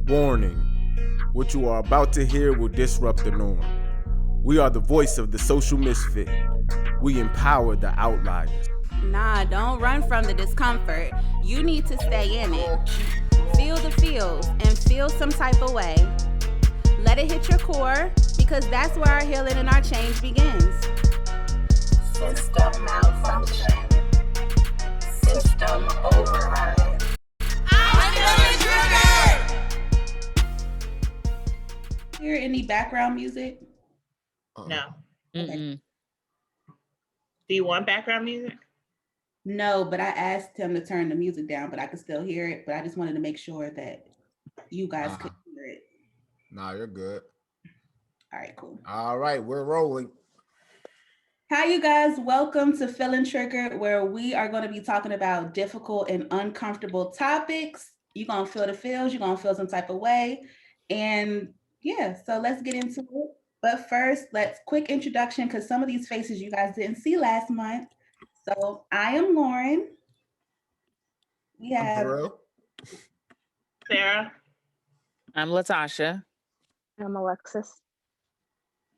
Warning, what you are about to hear will disrupt the norm. We are the voice of the social misfit. We empower the outliers. Nah, don't run from the discomfort. You need to stay in it. Feel the feels and feel some type of way. Let it hit your core because that's where our healing and our change begins. System malfunction. System override. I'm feeling triggered! Hear any background music? No. Okay. Do you want background music? No, but I asked him to turn the music down, but I could still hear it. But I just wanted to make sure that you guys could hear it. Nah, you're good. All right, cool. All right, we're rolling. Hi, you guys. Welcome to Feeling Triggered, where we are going to be talking about difficult and uncomfortable topics. You're going to feel the feels. You're going to feel some type of way. And yeah, so let's get into it. But first, let's quick introduction because some of these faces you guys didn't see last month. So I am Lauren. We have Sarah. I'm Latasha. I'm Alexis.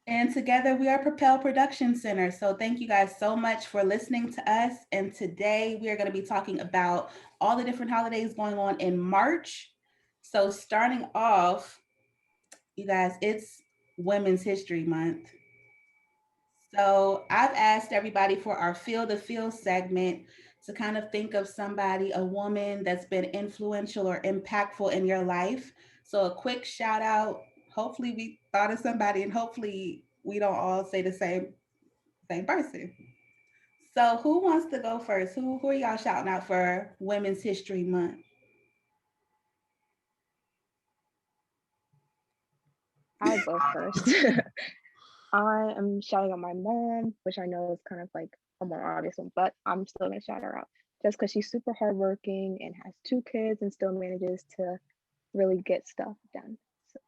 And together we are Propel Productions Center. So thank you guys so much for listening to us. And today we are going to be talking about all the different holidays going on in March. So starting off, you guys, it's Women's History Month. So I've asked everybody for our Feel the Feel segment to kind of think of somebody, a woman that's been influential or impactful in your life. So a quick shout out. Hopefully we thought of somebody and hopefully we don't all say the same person. So who wants to go first? Who are y'all shouting out for Women's History Month? I'll go first. I am shouting out my mom, which I know is kind of like a more obvious one, but I'm still gonna shout her out just because she's super hardworking and has 2 kids and still manages to really get stuff done. So.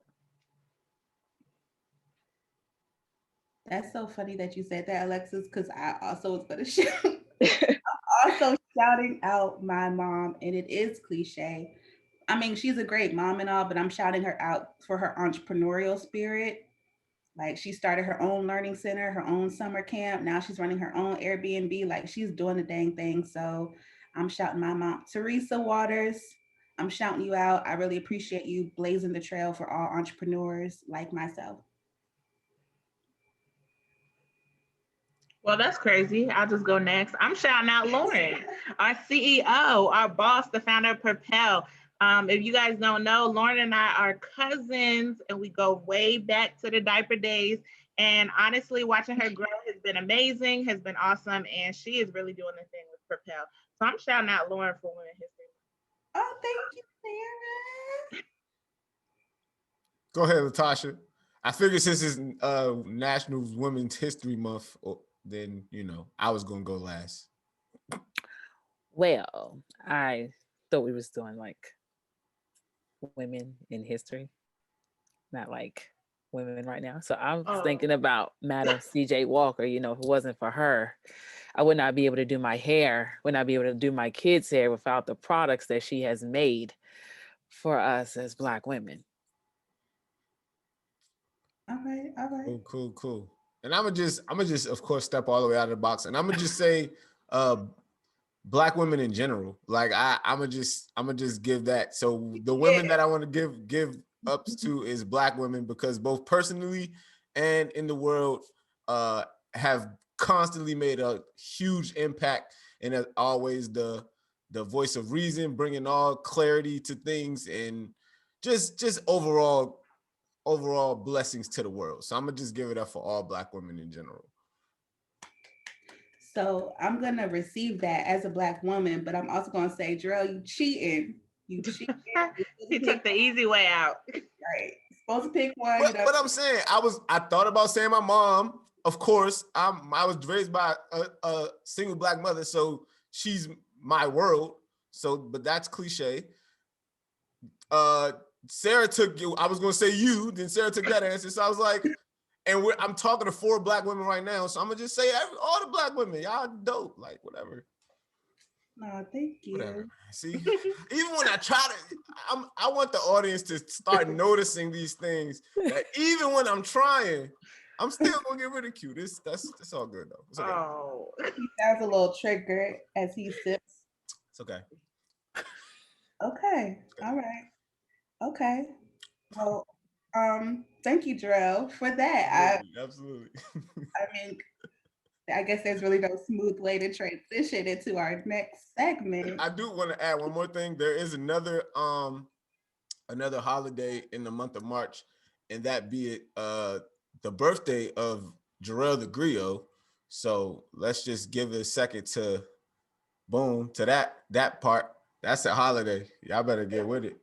That's so funny that you said that, Alexis, because I also was gonna shout. I'm also shouting out my mom, and it is cliche. I mean, she's a great mom and all, but I'm shouting her out for her entrepreneurial spirit. Like she started her own learning center, her own summer camp. Now she's running her own Airbnb. Like she's doing the dang thing. So I'm shouting my mom, Teresa Waters. I'm shouting you out. I really appreciate you blazing the trail for all entrepreneurs like myself. Well, that's crazy. I'll just go next. I'm shouting out Lauren, our CEO, our boss, the founder of Propel. If you guys don't know, Lauren and I are cousins and we go way back to the diaper days. And honestly, watching her grow has been amazing, has been awesome. And she is really doing the thing with Propel. So I'm shouting out Lauren for Women's History Month. Oh, thank you, Sarah. Go ahead, Latasha. I figured since it's National Women's History Month, then, you know, I was going to go last. Well, I thought we was doing like women in history, not like women right now. So I was thinking about Madam C.J. Walker. You know, if it wasn't for her, I would not be able to do my hair, would not be able to do my kids' hair without the products that she has made for us as Black women. All right. Cool. And I'm gonna just, of course, step all the way out of the box, and I'm gonna just say, Black women in general. Like I'm gonna just give that. So the women that I want to give ups to is Black women because both personally and in the world have constantly made a huge impact and as always the voice of reason, bringing all clarity to things and just overall blessings to the world. So I'm gonna just give it up for all Black women in general. So I'm gonna receive that as a Black woman, but I'm also gonna say, Jarrell, you cheating. You cheating. He took the easy way out. Right. Supposed to pick one. But I'm saying I thought about saying my mom. Of course, I was raised by a single Black mother, so she's my world. So, but that's cliche. Sarah took you. I was gonna say you, then Sarah took that answer. So I was like, and I'm talking to 4 Black women right now, so I'm gonna just say all the Black women, y'all dope, like whatever. No, thank you. Whatever. See, even when I try to, I want the audience to start noticing these things. That even when I'm trying, I'm still gonna get ridiculed. That's all good though. It's okay. Oh. He sounds a little triggered as he sips. It's okay. Okay. All right. Okay. Well, thank you, Jarrell, for that. Absolutely. I mean, I guess there's really no smooth way to transition into our next segment. I do want to add one more thing. There is another holiday in the month of March, and that be it the birthday of Jarrell the Griot. So let's just give it a second to that part. That's a holiday. Y'all better get with it.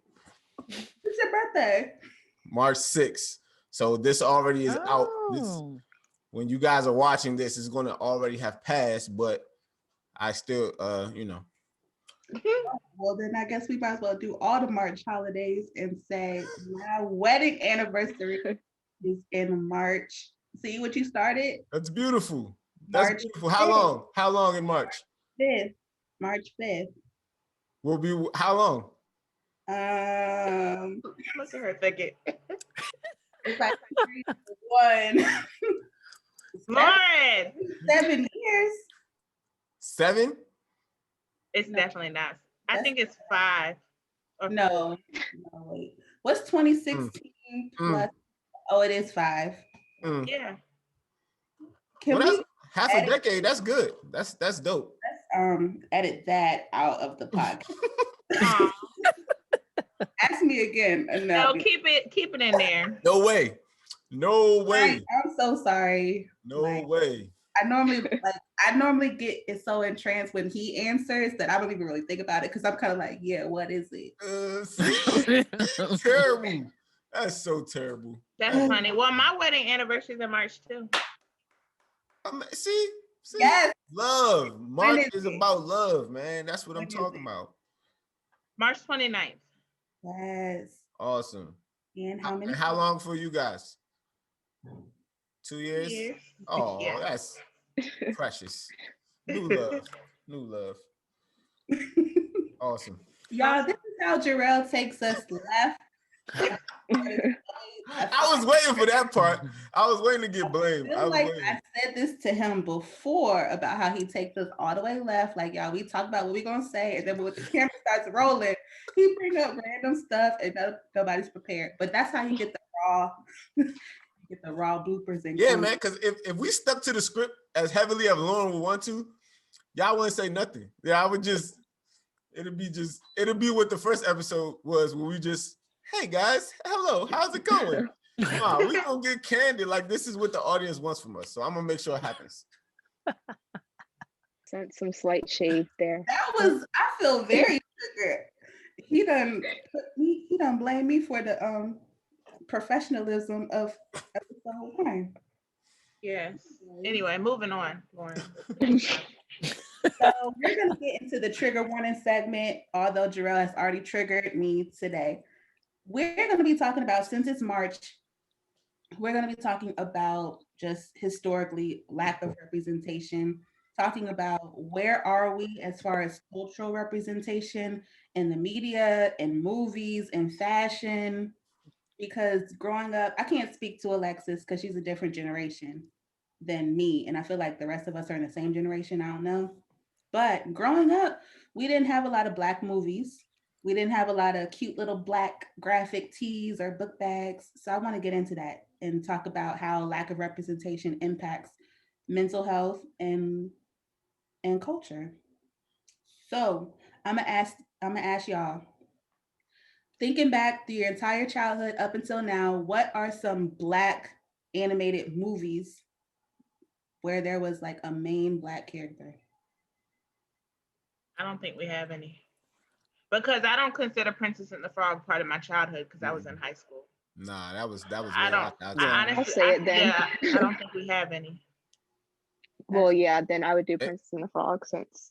What's your birthday? March 6th. So this already is out. When you guys are watching this, it's going to already have passed, but I still, Well, then I guess we might as well do all the March holidays and say my wedding anniversary is in March. See what you started? That's beautiful. That's March beautiful. How long? How long in March? 5th. March 5th. Will be how long? Look at her thinking. It's like 1. Lauren. 7 years. 7? It's definitely not. I think it's 5. No, wait. What's 2016 plus? Oh, it is 5. Yeah. Can we half a decade? That's good. That's dope. Let's edit that out of the podcast. Ask me again. No, keep it in there. No way. No way. I'm so sorry. No way. I normally get it so entranced when he answers that I don't even really think about it because I'm kind of like, yeah, what is it? Terrible. That's so terrible. That's funny. Well, my wedding anniversary is in March too. See? Yes. Love. March is about love, man. That's what I'm talking about. March 29th. Yes. Awesome. And how many? How long for you guys? 2 years? Oh, yeah. That's precious. New love. Awesome. Y'all, this is how Jarrell takes us left. I was waiting for that part. I was waiting to get blamed. I said this to him before about how he takes us all the way left. Like, y'all, we talk about what we're gonna say, and then when the camera starts rolling, he bring up random stuff, and nobody's prepared. But that's how you get the raw bloopers. And yeah, man. Because if we stuck to the script as heavily as Lauren would want to, y'all wouldn't say nothing. Yeah, I would just. It'll be what the first episode was, where we just. Hey guys, hello, how's it going? Wow, we gonna get candid. Like, this is what the audience wants from us. So I'm gonna make sure it happens. Some slight shade there. I feel very triggered. He done blame me for the professionalism of episode 1. Yes. Anyway, moving on, Lauren. So we're gonna get into the trigger warning segment, although Jarrell has already triggered me today. We're going to be talking about, since it's March, we're going to be talking about just historically lack of representation, talking about where are we as far as cultural representation in the media and movies and fashion, because growing up, I can't speak to Alexis because she's a different generation than me. And I feel like the rest of us are in the same generation. I don't know. But growing up, we didn't have a lot of Black movies. We didn't have a lot of cute little Black graphic tees or book bags. So I want to get into that and talk about how lack of representation impacts mental health and culture. So I'm gonna ask y'all, thinking back through your entire childhood up until now, what are some Black animated movies where there was like a main Black character? I don't think we have any. Because I don't consider Princess and the Frog part of my childhood because I was in high school. Nah, that was. I don't. I'll say it then. Yeah, I don't think we have any. Well, yeah, then I would do Princess and the Frog since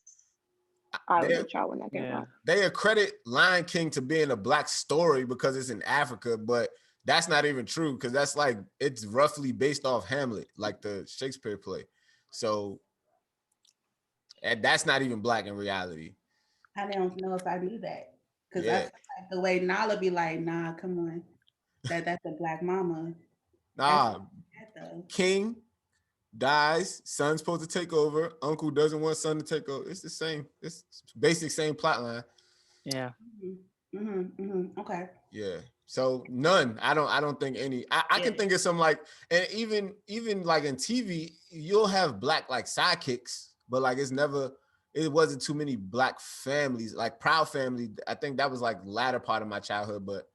I was a child when that came out. They accredit Lion King to being a Black story because it's in Africa, but that's not even true because that's like, it's roughly based off Hamlet, like the Shakespeare play. So, and that's not even Black in reality. I don't know if I knew that because I Yeah. feel like the way Nala be like, nah, come on, that's a black mama. That's Nah, that though. king dies, son's supposed to take over, uncle doesn't want son to take over. It's the same. It's basic same plot line. Yeah. Okay. Yeah. So none. I don't think any. I can Yeah. think of some like, and even like in TV, you'll have black like sidekicks, but like it wasn't too many black families. Like Proud Family, I think that was like latter part of my childhood, but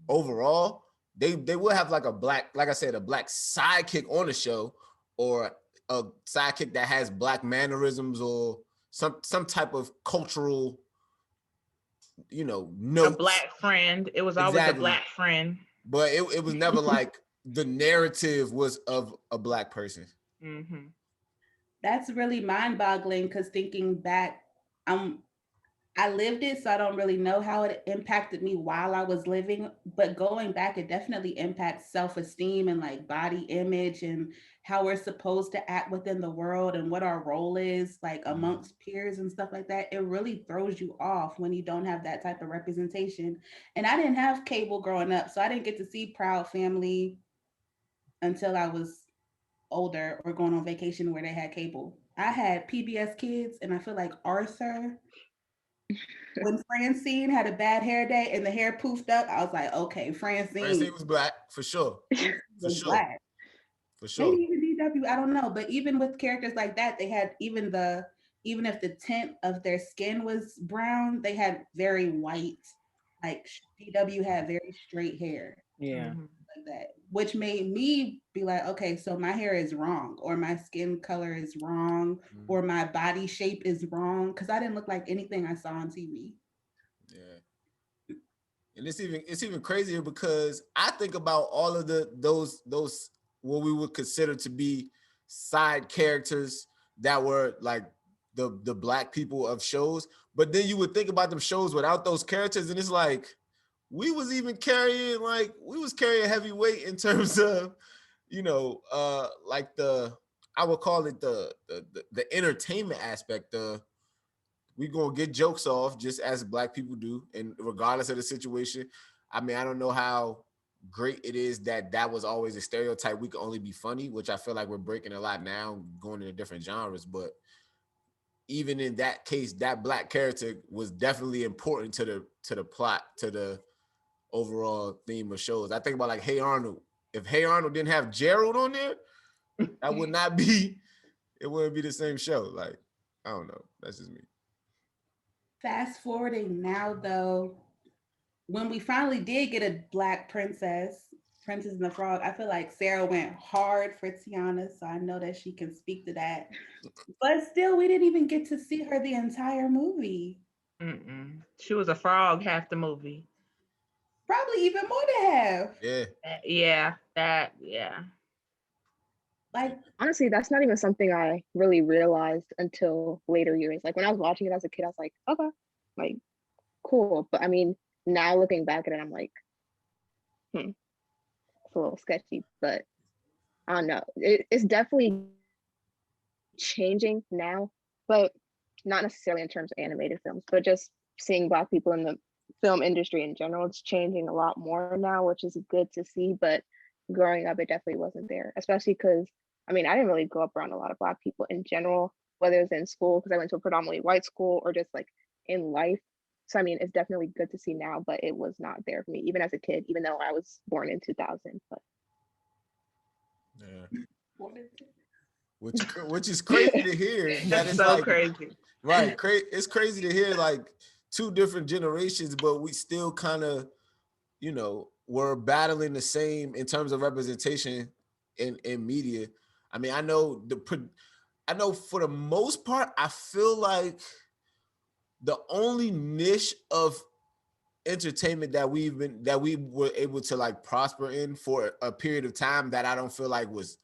overall, they will have like a black, like I said, a black sidekick on the show, or a sidekick that has black mannerisms or some type of cultural, A notes. black friend. It was always a Exactly. black friend. But it was never like the narrative was of a black person. Mm-hmm. That's really mind-boggling because thinking back, I lived it, so I don't really know how it impacted me while I was living. But going back, it definitely impacts self-esteem and like body image and how we're supposed to act within the world and what our role is like amongst peers and stuff like that. It really throws you off when you don't have that type of representation. And I didn't have cable growing up, so I didn't get to see Proud Family until I was older or going on vacation where they had cable. I had PBS Kids, and I feel like Arthur, when Francine had a bad hair day and the hair poofed up, I was like, okay, Francine Francine was black for sure, for was sure, black. for Maybe sure. even DW, I don't know. But even with characters like that, they had even if the tint of their skin was brown, they had very white, like DW had very straight hair Yeah. Mm-hmm. like that, which made me be like, okay, so my hair is wrong, or my skin color is wrong, or my body shape is wrong, because I didn't look like anything I saw on TV. Yeah. And it's even crazier because I think about all of those what we would consider to be side characters that were like the black people of shows, but then you would think about them shows without those characters, and it's like we was carrying heavy weight in terms of like I would call it the entertainment aspect. We gonna get jokes off just as black people do, and regardless of the situation. I mean, I don't know how great it is that was always a stereotype. We could only be funny, which I feel like we're breaking a lot now, going into different genres. But even in that case, that black character was definitely important to the plot, to the overall theme of shows. I think about like Hey Arnold. If Hey Arnold didn't have Gerald on there, that would not be. It wouldn't be the same show. Like, I don't know. That's just me. Fast forwarding now, though, when we finally did get a black Princess and the Frog, I feel like Sarah went hard for Tiana, so I know that she can speak to that. But still, we didn't even get to see her the entire movie. Mm-mm. She was a frog half the movie. Probably even more than half. Yeah. Yeah. Like, Honestly, that's not even something I really realized until later years. Like when I was watching it as a kid, I was like, okay, like cool. But I mean, now looking back at it, I'm like, it's a little sketchy. But I don't know. It's definitely changing now, but not necessarily in terms of animated films, but just seeing Black people in the film industry in general. It's changing a lot more now, which is good to see. But growing up, it definitely wasn't there, especially because I mean, I didn't really grow up around a lot of Black people in general, whether it's in school, because I went to a predominantly white school, or just like in life. So, I mean, it's definitely good to see now, but it was not there for me, even as a kid, even though I was born in 2000. But Yeah. Which is crazy to hear. That That's it's so like, crazy. right. It's crazy to hear like two different generations, but we still kind of, we're battling the same in terms of representation in media. I mean, I know for the most part, I feel like the only niche of entertainment that we were able to like prosper in for a period of time that I don't feel like was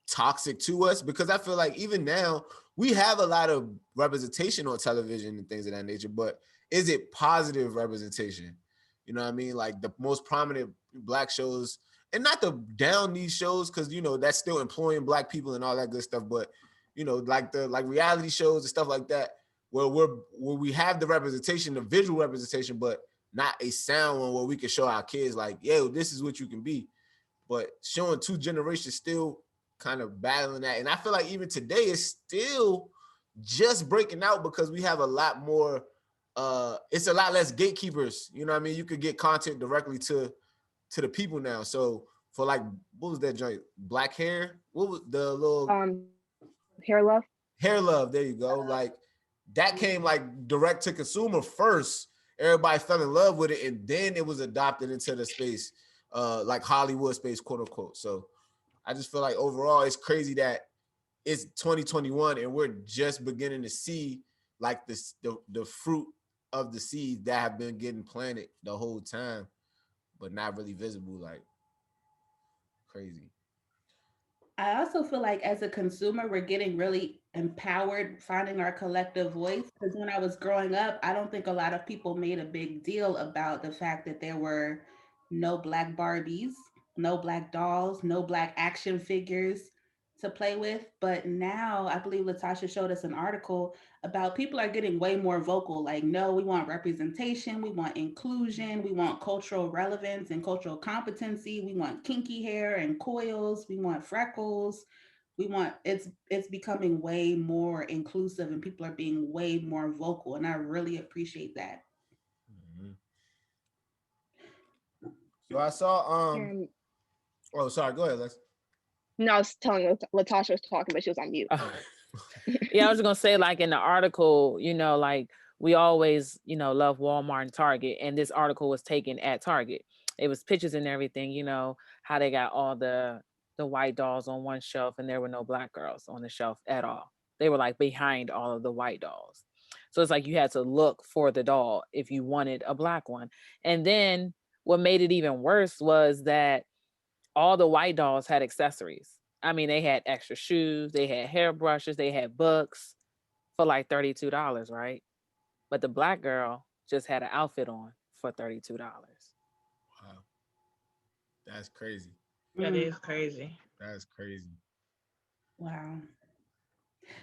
toxic to us, because I feel like even now we have a lot of representation on television and things of that nature, but is it positive representation? You know what I mean? Like the most prominent Black shows, and not to down these shows, because that's still employing Black people and all that good stuff, but like reality shows and stuff like that, where we have the representation, the visual representation, but not a sound one where we can show our kids like, yo, this is what you can be. But showing two generations still kind of battling that. And I feel like even today it's still just breaking out because we have a lot more, it's a lot less gatekeepers. You know what I mean? You could get content directly to the people now. So for like, what was that joint? Black Hair? What was the little Hair Love? Hair Love, there you go. Like that came like direct to consumer first. Everybody fell in love with it, and then it was adopted into the space, like Hollywood space, quote unquote. So I just feel like overall it's crazy that it's 2021 and we're just beginning to see like this the fruit of the seeds that have been getting planted the whole time, but not really visible, like crazy. I also feel like as a consumer, we're getting really empowered, finding our collective voice. Because when I was growing up, I don't think a lot of people made a big deal about the fact that there were no black Barbies, no black dolls, no black action figures to play with. But now I believe Latasha showed us an article about people are getting way more vocal. Like, no, we want representation, we want inclusion, we want cultural relevance and cultural competency, we want kinky hair and coils, we want freckles. We want it's becoming way more inclusive and people are being way more vocal. And I really appreciate that. Mm-hmm. So I saw oh sorry, go ahead, Lex. No, I was telling Latasha was talking, but she was on mute. Yeah, I was gonna say, like in the article, you know, like we always, you know, love Walmart and Target, and this article was taken at Target. It was pictures and everything, you know, how they got all the white dolls on one shelf and there were no black girls on the shelf at all. They were like behind all of the white dolls. So it's like you had to look for the doll if you wanted a black one. And then what made it even worse was that all the white dolls had accessories. I mean, they had extra shoes, they had hairbrushes, they had books for like $32, right? But the black girl just had an outfit on for $32. Wow. That's crazy. That is crazy. That's crazy. Wow.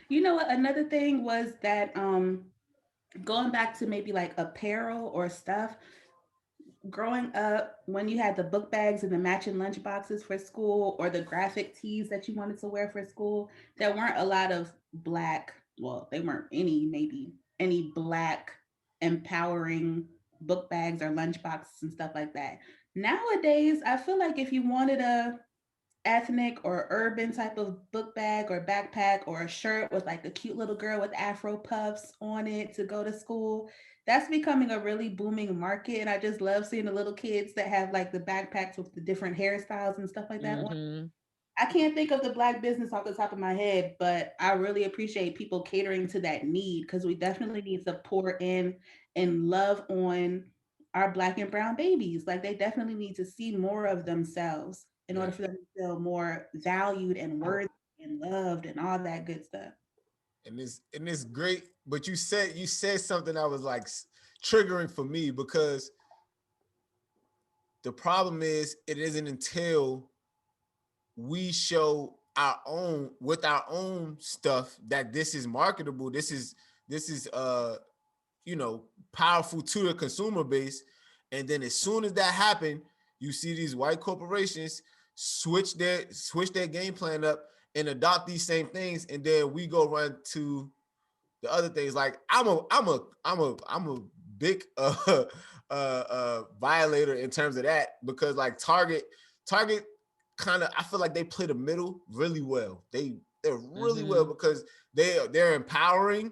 You know what? Another thing was that going back to maybe like apparel or stuff, growing up when you had the book bags and the matching lunch boxes for school or the graphic tees that you wanted to wear for school, there weren't a lot of black, well, they weren't maybe any black empowering book bags or lunch boxes and stuff like that. Nowadays, I feel like if you wanted a ethnic or urban type of book bag or backpack or a shirt with like a cute little girl with afro puffs on it to go to school, that's becoming a really booming market. And I just love seeing the little kids that have like the backpacks with the different hairstyles and stuff like that. Mm-hmm. I can't think of the black business off the top of my head, but I really appreciate people catering to that need because we definitely need to pour in and love on our black and brown babies. Like they definitely need to see more of themselves in order for them to feel more valued and worthy and loved and all that good stuff. And it's great, but you said something that was like triggering for me because the problem is it isn't until we show our own stuff that this is marketable, this is you know, powerful to the consumer base, and then as soon as that happened, you see these white corporations switch their game plan up and adopt these same things, and then we go run to the other things. Like I'm a big violator in terms of that because like Target kind of, I feel like they play the middle really well. They're really well because they're empowering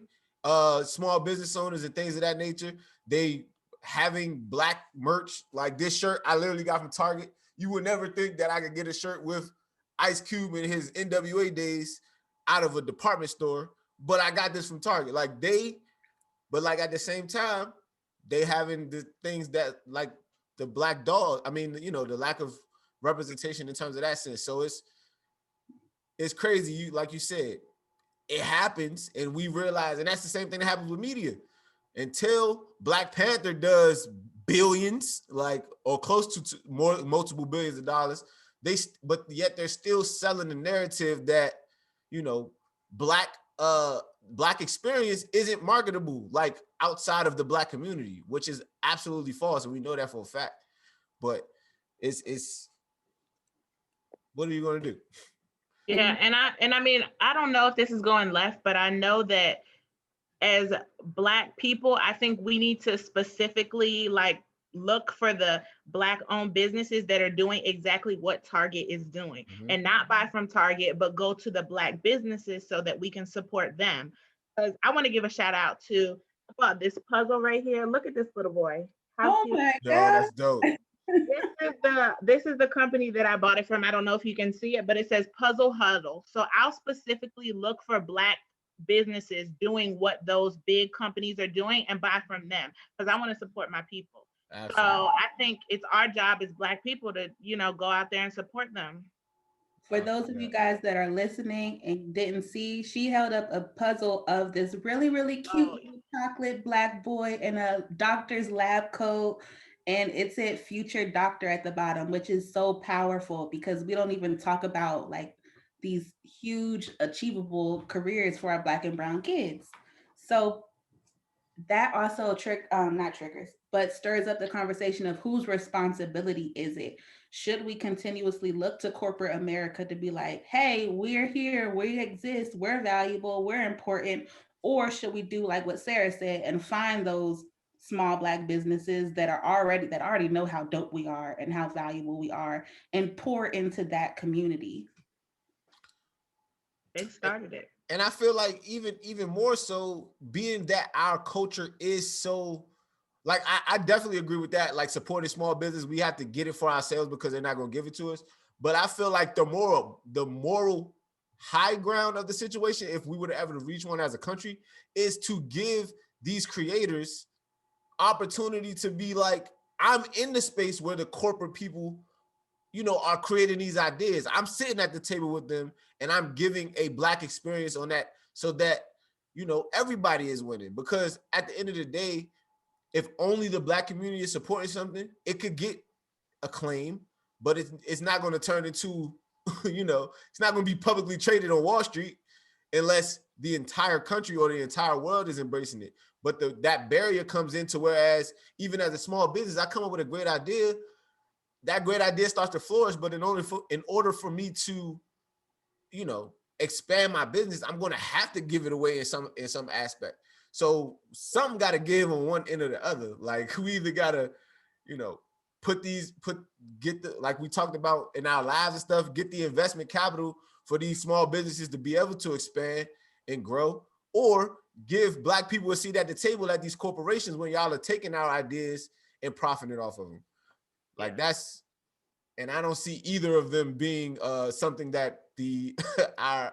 small business owners and things of that nature. They having black merch like this shirt I literally got from Target. You would never think that I could get a shirt with Ice Cube in his NWA days out of a department store, but I got this from Target. But at the same time, they having the things that like the black dog. I mean, you know, the lack of representation in terms of that sense. So it's crazy. You like you said, it happens, and we realize, and that's the same thing that happens with media. Until Black Panther does billions, like or close to multiple billions of dollars, but yet they're still selling the narrative that, you know, black Black experience isn't marketable like outside of the Black community, which is absolutely false, and we know that for a fact. But it's what are you gonna do? Yeah, and I mean, I don't know if this is going left, but I know that as Black people, I think we need to specifically like look for the Black owned businesses that are doing exactly what Target is doing, and not buy from Target, but go to the Black businesses so that we can support them. Because I want to give a shout out to about this puzzle right here. Look at this little boy. How cute. my Yo, God. that's dope. This is the company that I bought it from. I don't know if you can see it, but it says Puzzle Huddle. So I'll specifically look for Black businesses doing what those big companies are doing and buy from them, because I want to support my people. Absolutely. So I think it's our job as Black people to, go out there and support them. For those of you guys that are listening and didn't see, she held up a puzzle of this really, really cute chocolate Black boy in a doctor's lab coat. And it said future doctor at the bottom, which is so powerful because we don't even talk about like these huge achievable careers for our Black and brown kids. So that also not triggers, but stirs up the conversation of whose responsibility is it? Should we continuously look to corporate America to be like, hey, we're here, we exist, we're valuable, we're important? Or should we do like what Sarah said and find those small Black businesses that already know how dope we are and how valuable we are and pour into that community? They started it. And I feel like even more so, being that our culture is so, like, I definitely agree with that. Like, supporting small business, we have to get it for ourselves because they're not going to give it to us. But I feel like the moral high ground of the situation, if we were to ever reach one as a country, is to give these creators opportunity to be like, I'm in the space where the corporate people, are creating these ideas. I'm sitting at the table with them and I'm giving a Black experience on that so that, everybody is winning. Because at the end of the day, if only the Black community is supporting something, it could get acclaim, but it's not going to turn into, it's not going to be publicly traded on Wall Street unless the entire country or the entire world is embracing it. But that barrier comes into, whereas even as a small business, I come up with a great idea, that great idea starts to flourish, but in order for me to, expand my business, I'm going to have to give it away in some aspect. So something got to give on one end or the other. Like, we either got to, like we talked about in our lives and stuff, get the investment capital for these small businesses to be able to expand and grow, or give Black people a seat at the table at these corporations when y'all are taking our ideas and profiting off of them. Like, that's, and I don't see either of them being something that the our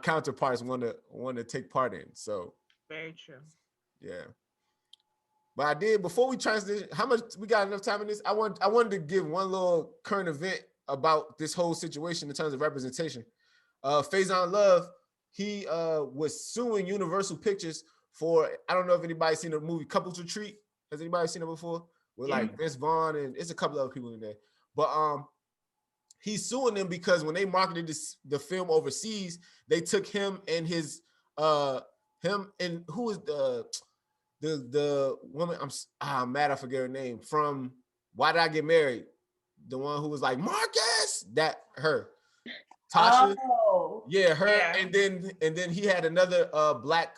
counterparts want to take part in. So very true. Yeah. But I did, before we transition, how much we got enough time in this? I wanted to give one little current event about this whole situation in terms of representation. Faison Love, he was suing Universal Pictures for, I don't know if anybody's seen the movie Couples Retreat. Has anybody seen it before? With like Vince Vaughn and it's a couple other people in there. But he's suing them because when they marketed the film overseas, they took him and his him and who is the woman, I'm mad I forget her name, from Why Did I Get Married? The one who was like, Marcus, her. Tasha. Oh. Yeah, her. Yeah. And then he had another Black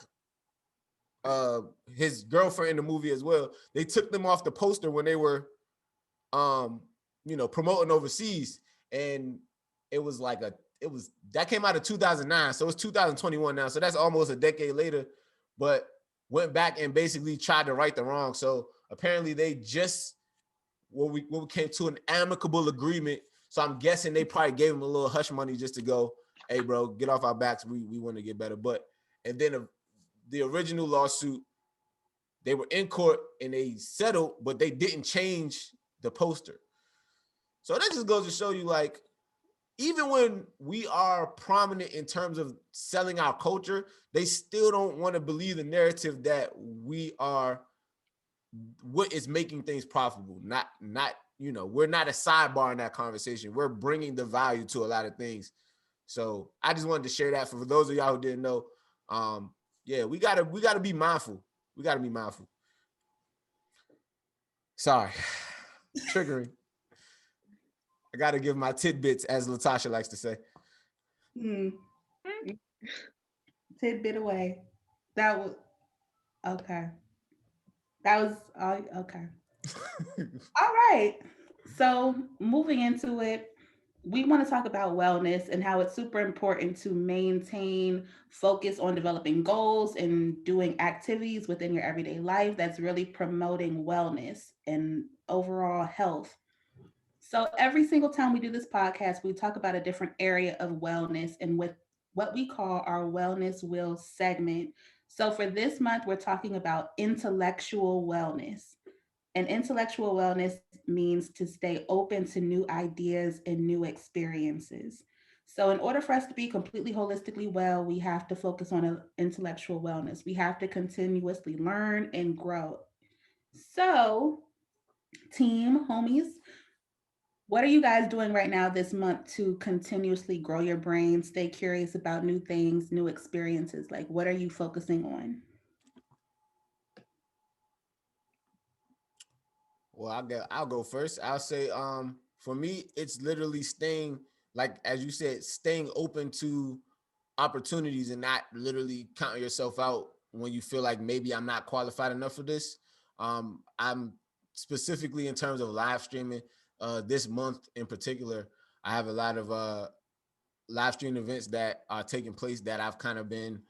his girlfriend in the movie as well. They took them off the poster when they were promoting overseas, and it was like that came out of 2009, so it's 2021 now, so that's almost a decade later, but went back and basically tried to right the wrong. So apparently they just we came to an amicable agreement. So I'm guessing they probably gave him a little hush money just to go, hey bro, get off our backs, we want to get better. But and then the original lawsuit, they were in court and they settled, but they didn't change the poster. So that just goes to show you, like, even when we are prominent in terms of selling our culture, they still don't want to believe the narrative that we are what is making things profitable. Not we're not a sidebar in that conversation. We're bringing the value to a lot of things. So I just wanted to share that for those of y'all who didn't know. Yeah, we gotta be mindful. We gotta be mindful. Sorry, triggering. I gotta give my tidbits, as Latasha likes to say. Hmm. Tidbit away. That was okay. That was okay. All right. So moving into it, we want to talk about wellness and how it's super important to maintain focus on developing goals and doing activities within your everyday life that's really promoting wellness and overall health. So every single time we do this podcast, we talk about a different area of wellness and with what we call our wellness wheel segment. So for this month, we're talking about intellectual wellness. And intellectual wellness means to stay open to new ideas and new experiences. So, in order for us to be completely holistically well, we have to focus on intellectual wellness. We have to continuously learn and grow. So, team, homies, what are you guys doing right now this month to continuously grow your brain, stay curious about new things, new experiences? Like, what are you focusing on? Well, I'll go first. I'll say for me it's literally staying, like as you said, staying open to opportunities and not literally counting yourself out when you feel like maybe I'm not qualified enough for this. I'm specifically in terms of live streaming, this month in particular, I have a lot of live stream events that are taking place that I've kind of been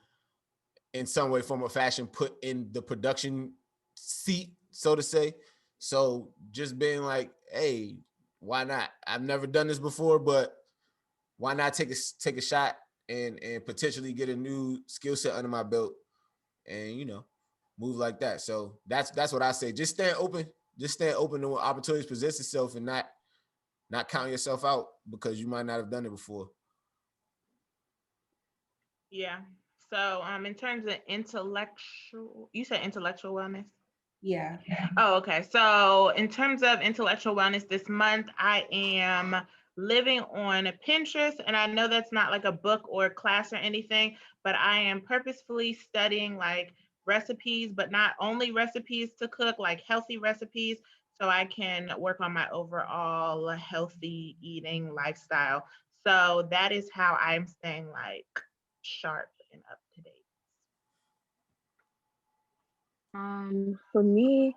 in some way, form, or fashion put in the production seat, so to say. So just being like, hey, why not? I've never done this before, but why not take a shot and potentially get a new skill set under my belt and move like that. So that's what I say. Just staying open. Just staying open to when opportunities present itself and not counting yourself out because you might not have done it before. Yeah. So, in terms of intellectual, you said intellectual wellness? Yeah. Oh, okay. So, in terms of intellectual wellness this month, I am living on Pinterest. And I know that's not like a book or a class or anything, but I am purposefully studying like recipes, but not only recipes to cook, like healthy recipes, so I can work on my overall healthy eating lifestyle. So, that is how I'm staying like sharp and up to date. For me,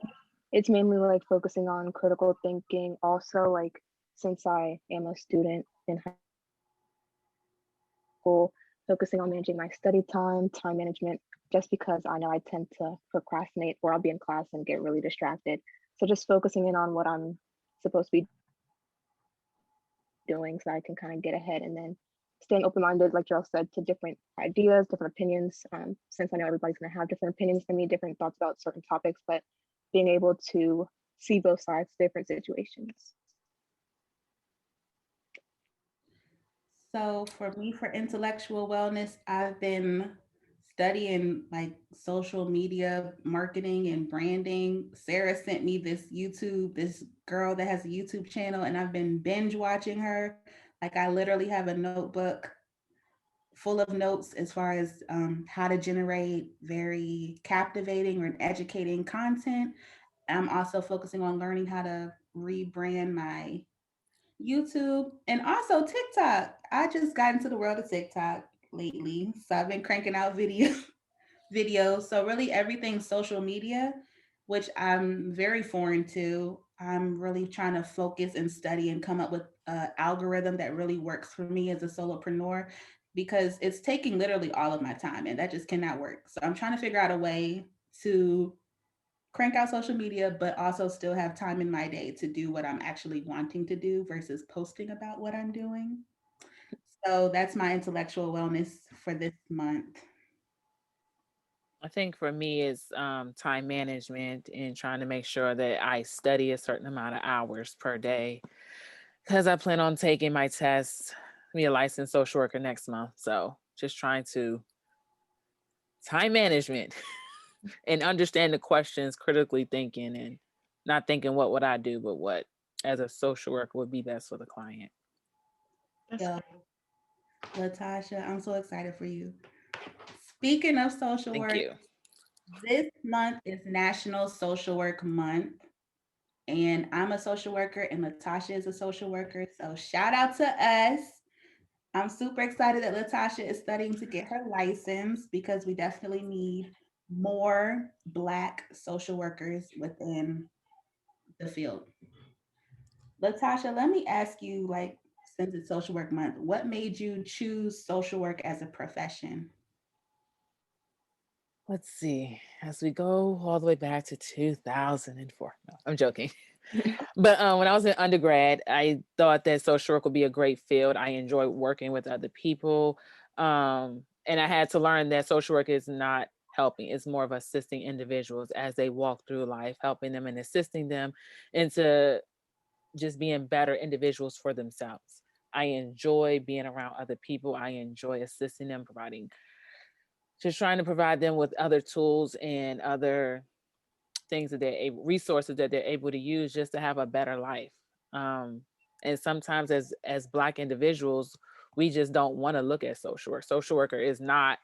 it's mainly like focusing on critical thinking. Also, like since I am a student in high school, focusing on managing my study time management, just because I know I tend to procrastinate or I'll be in class and get really distracted. So just focusing in on what I'm supposed to be doing so I can kind of get ahead and then staying open-minded, like Gerald said, to different ideas, different opinions. Since I know everybody's going to have different opinions than me, different thoughts about certain topics, but being able to see both sides to different situations. So for me, for intellectual wellness, I've been studying like social media marketing and branding. Sarah sent me this girl that has a YouTube channel, and I've been binge watching her. Like I literally have a notebook full of notes as far as how to generate very captivating or educating content. I'm also focusing on learning how to rebrand my YouTube, and also TikTok. I just got into the world of TikTok lately. So I've been cranking out videos. So really everything social media, which I'm very foreign to. I'm really trying to focus and study and come up with an algorithm that really works for me as a solopreneur because it's taking literally all of my time and that just cannot work. So I'm trying to figure out a way to crank out social media, but also still have time in my day to do what I'm actually wanting to do versus posting about what I'm doing. So that's my intellectual wellness for this month. I think for me it's time management and trying to make sure that I study a certain amount of hours per day because I plan on taking my test, be a licensed social worker next month. So just trying to time management and understand the questions, critically thinking and not thinking what would I do, but what as a social worker would be best for the client. That's Yo, Latasha, I'm so excited for you. Speaking of social Thank work, you. this month is National Social Work Month. And I'm a social worker, and Latasha is a social worker. So shout out to us. I'm super excited that Latasha is studying to get her license because we definitely need more Black social workers within the field. Latasha, let me ask you, like, since it's Social Work Month, what made you choose social work as a profession? Let's see. As we go all the way back to 2004. No, I'm joking. But when I was in undergrad, I thought that social work would be a great field. I enjoy working with other people. And I had to learn that social work is not helping, it's more of assisting individuals as they walk through life, helping them and assisting them into just being better individuals for themselves. I enjoy being around other people. I enjoy assisting them, providing, just trying to provide them with other tools and other things that resources that they're able to use just to have a better life. Um, and sometimes as Black individuals, we just don't want to look at social work. Social worker is not,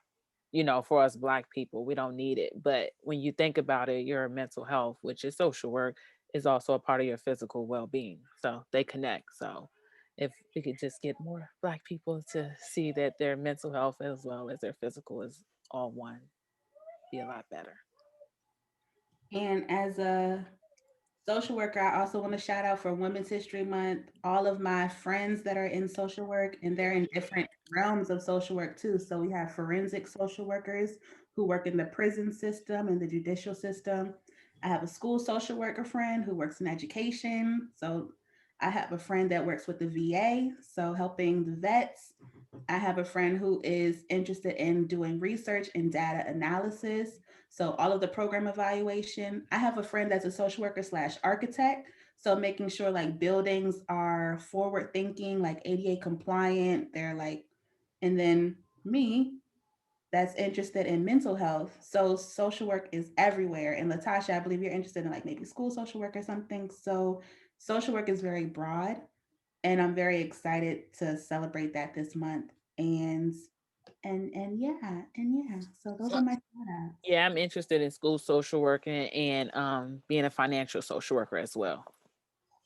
for us Black people. We don't need it. But when you think about it, your mental health, which is social work, is also a part of your physical well-being. So they connect. So if we could just get more Black people to see that their mental health as well as their physical is all one, be a lot better. And as a social worker, I also want to shout out for Women's History Month, all of my friends that are in social work, and they're in different realms of social work too. So we have forensic social workers who work in the prison system and the judicial system. I have a school social worker friend who works in education. So I have a friend that works with the VA, so helping the vets. I have a friend who is interested in doing research and data analysis. So all of the program evaluation. I have a friend that's a social worker slash architect. So making sure like buildings are forward thinking, like ADA compliant. They're like, and then me that's interested in mental health. So social work is everywhere. And Latasha, I believe you're interested in like maybe school social work or something. So social work is very broad, and I'm very excited to celebrate that this month. And and yeah. So those So, are my shout outs. Yeah, I'm interested in school social working and being a financial social worker as well.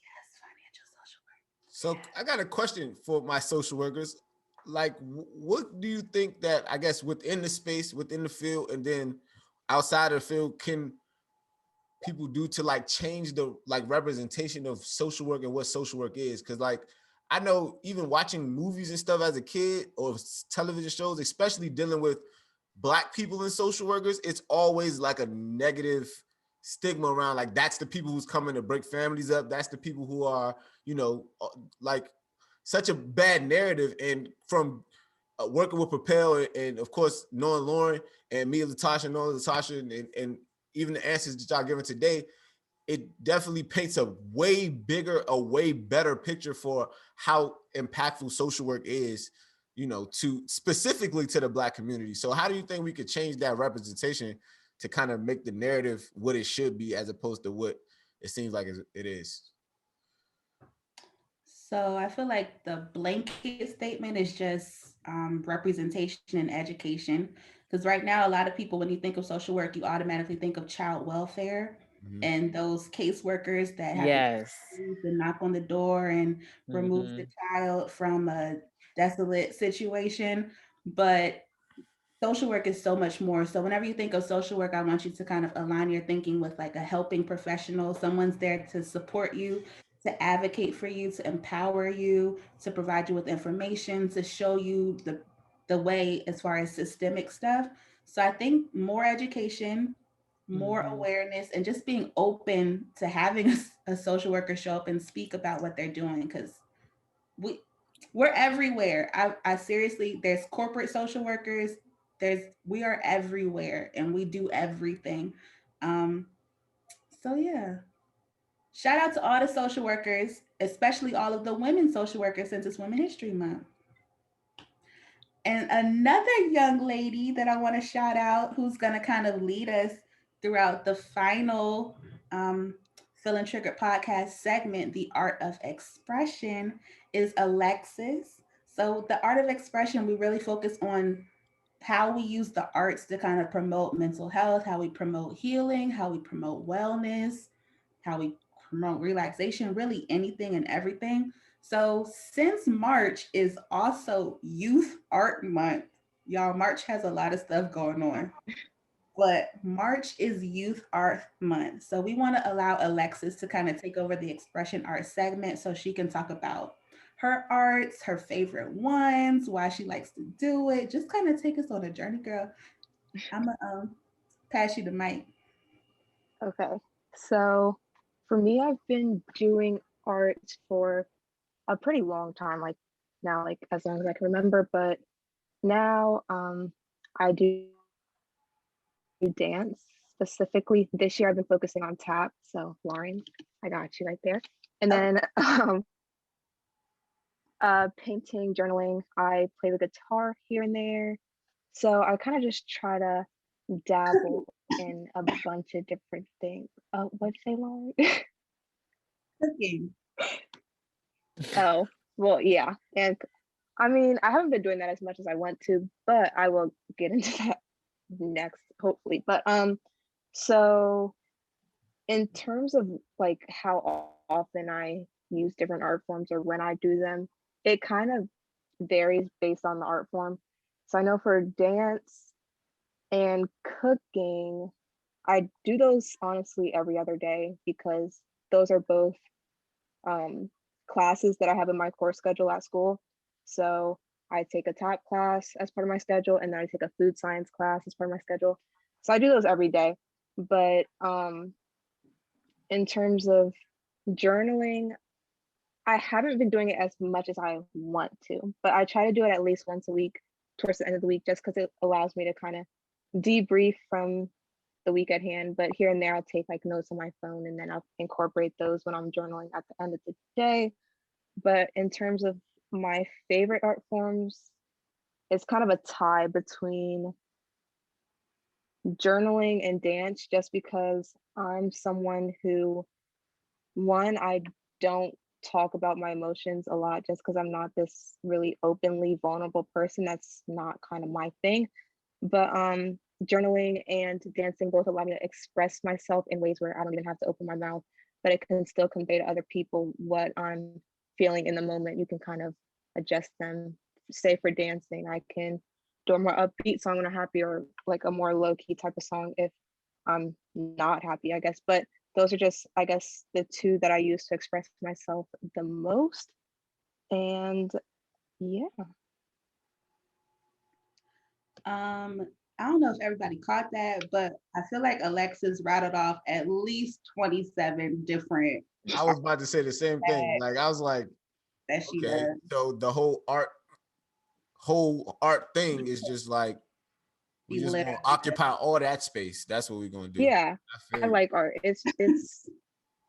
Yes, financial social so I got a question for my social workers. Like, what do you think that I guess within the space, within the field, and then outside of the field, can people do to like change the like representation of social work and what social work is? Because like I know even watching movies and stuff as a kid or television shows, especially dealing with Black people and social workers, it's always like a negative stigma around like that's the people who's coming to break families up, that's the people who are, like such a bad narrative. And from working with Propel and of course knowing Lauren and me, Latasha, knowing Latasha, and even the answers that y'all giving today, it definitely paints a way bigger, a way better picture for how impactful social work is, to specifically to the Black community. So how do you think we could change that representation to kind of make the narrative what it should be as opposed to what it seems like it is? So I feel like the blanket statement is just representation and education. Because right now, a lot of people, when you think of social work, you automatically think of child welfare Mm-hmm. and those caseworkers that have to Yes. and knock on the door and remove the Hmm. child from a desolate situation. But social work is so much more. So whenever you think of social work, I want you to kind of align your thinking with like a helping professional. Someone's there to support you, to advocate for you, to empower you, to provide you with information, to show you the way as far as systemic stuff. So I think more education, more Hmm. awareness, and just being open to having a social worker show up and speak about what they're doing, because we we're everywhere. I seriously, there's corporate social workers, we are everywhere and we do everything. Um, so yeah. Shout out to all the social workers, especially all of the women social workers since it's Women History Month. And another young lady that I want to shout out who's going to kind of lead us throughout the final Feeling Triggered podcast segment, The Art of Expression, is Alexis. So, the Art of Expression, we really focus on how we use the arts to kind of promote mental health, how we promote healing, how we promote wellness, how we promote relaxation, really anything and everything. So, since March is also Youth Art Month, y'all, March has a lot of stuff going on, but March is Youth Art Month. So, we want to allow Alexis to kind of take over the expression art segment so she can talk about her arts, her favorite ones, why she likes to do it. Just kind of take us on a journey, girl. I'm going to pass you the mic. Okay. So for me, I've been doing art for a pretty long time, like now, like as long as I can remember. But now I do dance. Specifically this year I've been focusing on tap. So Lauren, I got you right there. And then painting, journaling. I play the guitar here and there. So I kind of just try to dabble in a bunch of different things. What'd you say, Lauren? Cooking. Oh, well, yeah. And I mean, I haven't been doing that as much as I want to, but I will get into that next, hopefully. But so in terms of like how often I use different art forms or when I do them, it kind of varies based on the art form. So I know for dance and cooking, I do those honestly every other day because those are both um, classes that I have in my course schedule at school. So I take a tap class as part of my schedule, and then I take a food science class as part of my schedule. So I do those every day. But in terms of journaling, I haven't been doing it as much as I want to, but I try to do it at least once a week towards the end of the week, just because it allows me to kind of debrief from the week at hand. But here and there, I'll take like notes on my phone and then I'll incorporate those when I'm journaling at the end of the day. But in terms of my favorite art forms, it's kind of a tie between journaling and dance, just because I'm someone who, one, I don't talk about my emotions a lot just because I'm not this really openly vulnerable person. That's not kind of my thing. But journaling and dancing both allow me to express myself in ways where I don't even have to open my mouth, but it can still convey to other people what I'm feeling in the moment. You can kind of adjust them. Say for dancing, I can do a more upbeat song when I'm happy, or like a more low-key type of song if I'm not happy, I guess. But those are just, I guess, the two that I use to express myself the most. And yeah. I don't know if everybody caught that, but I feel like Alexis rattled off at least 27 different I was about to say the same thing. Like I was like, that she okay, does. so the whole art thing is just like we're She just gonna literally occupy all that space. That's what we're gonna do. Yeah, I I feel you. like art.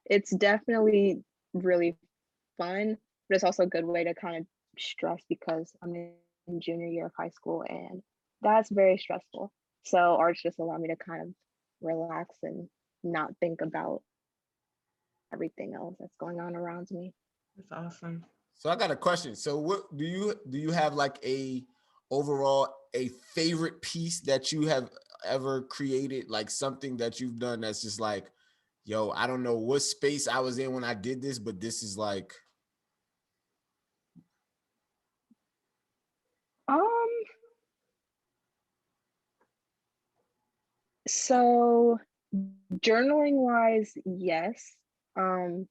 It's definitely really fun, but it's also a good way to kind of stress because I'm in junior year of high school and that's very stressful. So arts just allow me to kind of relax and not think about everything else that's going on around me. That's awesome. So I got a question. So what do you have like a overall a favorite piece that you have ever created, like something that you've done that's just like, yo, I don't know what space I was in when I did this, but this is like Um, so journaling wise, yes. Um,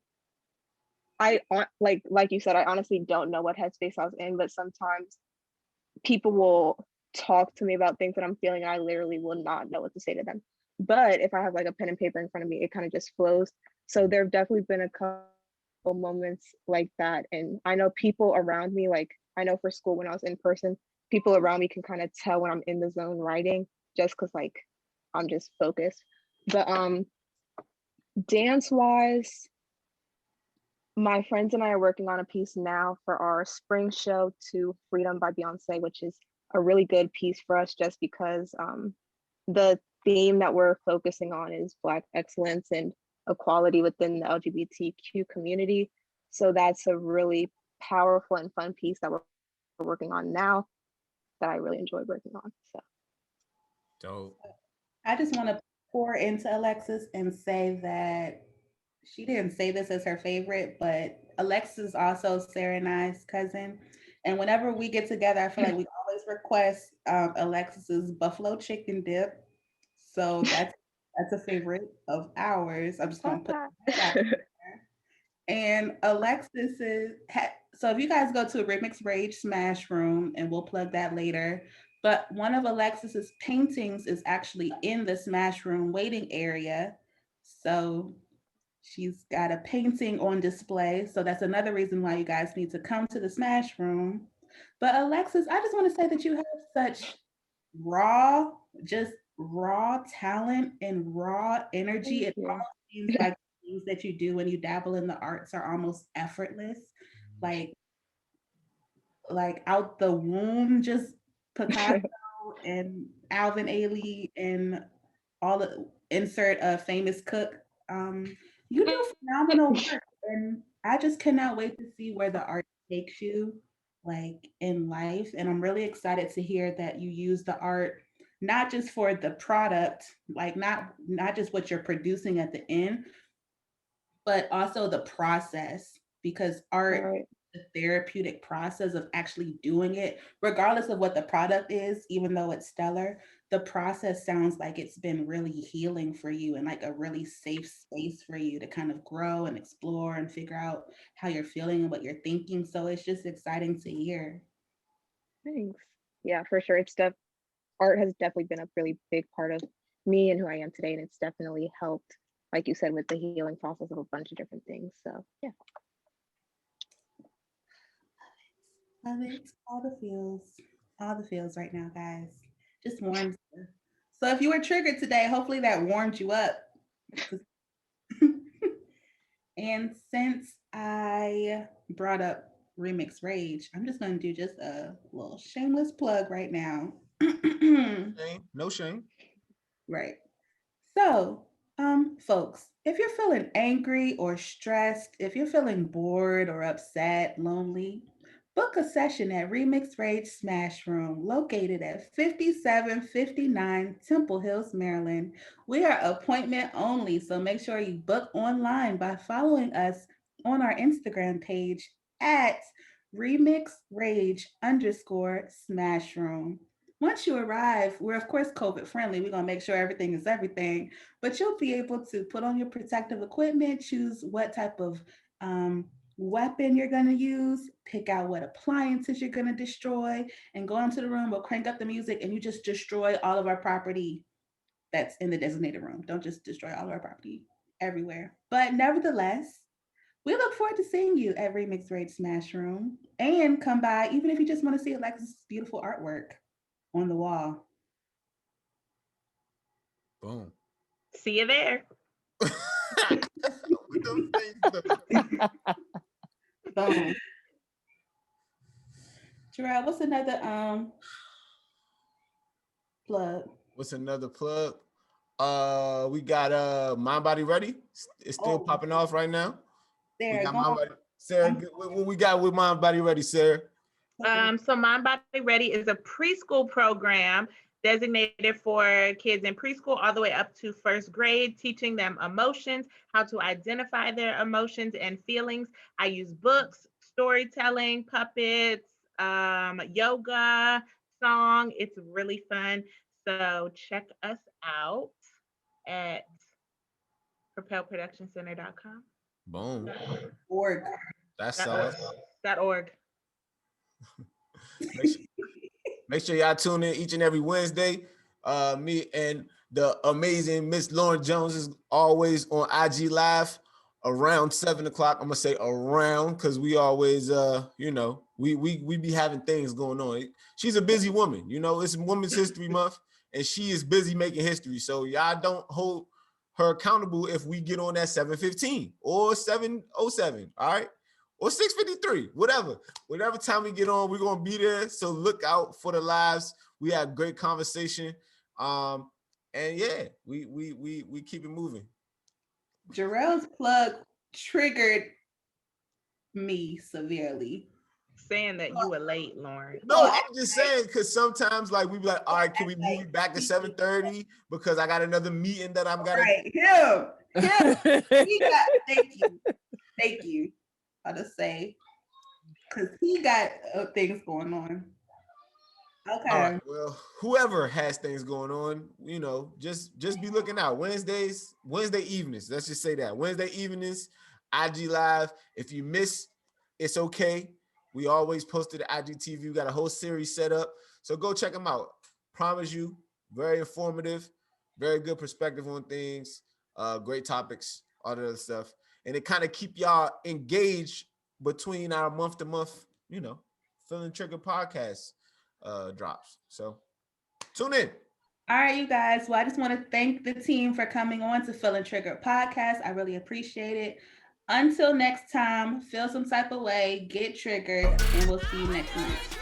like you said, I honestly don't know what headspace I was in, but sometimes people will talk to me about things that I'm feeling, and I literally will not know what to say to them. But if I have like a pen and paper in front of me, it kind of just flows. So there have definitely been a couple moments like that. And I know people around me, like I know for school when I was in person, people around me can kind of tell when I'm in the zone writing just because like I'm just focused. But dance wise, my friends and I are working on a piece now for our spring show to Freedom by Beyonce, which is a really good piece for us just because the theme that we're focusing on is Black excellence and equality within the LGBTQ community. So that's a really powerful and fun piece that we're working on now that I really enjoy working on. So Dope. I just want to pour into Alexis and say that she didn't say this as her favorite, but Alexis is also Sarah and I's cousin. And whenever we get together, I feel like we always request Alexis's buffalo chicken dip. So that's a favorite of ours. I'm just gonna put that out there. And Alexis is so if you guys go to Remix Rage Smash Room, and we'll plug that later. But one of Alexis's paintings is actually in the Smash Room waiting area. So she's got a painting on display. So that's another reason why you guys need to come to the Smash Room. But Alexis, I just want to say that you have such raw, just raw talent and raw energy. Thank It you. almost seems like things that you do when you dabble in the arts are almost effortless. Like out the womb, just Picasso and Alvin Ailey and all the insert a famous cook. You do phenomenal work, and I just cannot wait to see where the art takes you, like in life. And I'm really excited to hear that you use the art not just for the product, like not just what you're producing at the end, but also the process, because art, Right. the therapeutic process of actually doing it, regardless of what the product is, even though it's stellar, the process sounds like it's been really healing for you and like a really safe space for you to kind of grow and explore and figure out how you're feeling and what you're thinking. So it's just exciting to hear. Thanks. Yeah, for sure. Art has definitely been a really big part of me and who I am today, and it's definitely helped, like you said, with the healing process of a bunch of different things. So yeah. Love it. All the feels right now, guys. Just warms you. So if you were triggered today, hopefully that warmed you up. And since I brought up Remix Rage, I'm just going to do just a little shameless plug right now. No shame. Right. So, folks, if you're feeling angry or stressed, if you're feeling bored or upset, lonely, book a session at Remix Rage Smash Room, located at 5759 Temple Hills, Maryland. We are appointment only, so make sure you book online by following us on our Instagram page at Remix Rage underscore Smash Room. Once you arrive, we're of course COVID friendly. We're gonna make sure everything is everything, but you'll be able to put on your protective equipment, choose what type of weapon you're gonna use, pick out what appliances you're gonna destroy, and go into the room. We'll crank up the music, and you just destroy all of our property that's in the designated room. Don't just destroy all of our property everywhere. But nevertheless, we look forward to seeing you at Remix Rage Smash Room, and come by even if you just want to see Alexis' beautiful artwork on the wall. Boom. See you there. With them things, Boom. Jarrell, what's another plug? What's another plug? We got Mind Body Ready. It's still popping off right now. We Sarah, got go Mind on. Body. Sarah, what we got with Mind Body Ready, Sarah? So Mind Body Ready is a preschool program designated for kids in preschool all the way up to first grade, teaching them emotions, how to identify their emotions and feelings. I use books, storytelling, puppets, yoga, song. It's really fun. So check us out at propelproductioncenter.com. Boom. Org. That's .org. .org. Make sure y'all tune in each and every Wednesday. Me and the amazing Miss Lauren Jones is always on IG Live around 7 o'clock. I'm gonna say around because we always we be having things going on. She's a busy woman, it's Women's History Month, and she is busy making history. So y'all don't hold her accountable if we get on at 7:15 or 7:07. All right. Or 6:53, whatever time we get on, we're gonna be there. So look out for the lives. We have great conversation, and yeah, we keep it moving. Jarrell's plug triggered me severely. saying that you were late, Lauren. No, I'm just saying because sometimes like we be like, all right, can we move it back to 7:30 because I got another meeting that I'm gonna. Right, him. Thank you. I'll just say because he got things going on. Okay. All right. Well, whoever has things going on, you know, just be looking out. Wednesday evenings. Let's just say that Wednesday evenings, IG Live. If you miss, it's okay. We always posted the IGTV. We got a whole series set up, so go check them out. Promise you, very informative, very good perspective on things, great topics, all that other stuff, and it kind of keep y'all engaged between our month to month, you know, Feeling Trigger podcast drops. So tune in. All right, you guys. Well, I just want to thank the team for coming on to Feeling Triggered podcast. I really appreciate it. Until next time, feel some type of way, get triggered, and we'll see you next month.